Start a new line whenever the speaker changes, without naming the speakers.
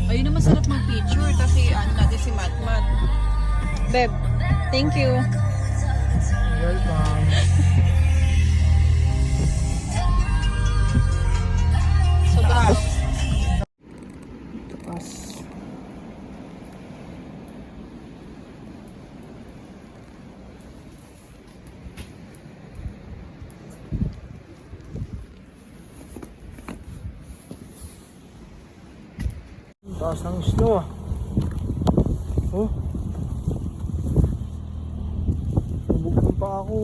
Ayun na masarap mag-picture kasi ano natin si Matmat. Beb, thank you.
Welcome.
So, taas.
Taas. Taas ng snow ah. Oh. Nabugnan pa ako.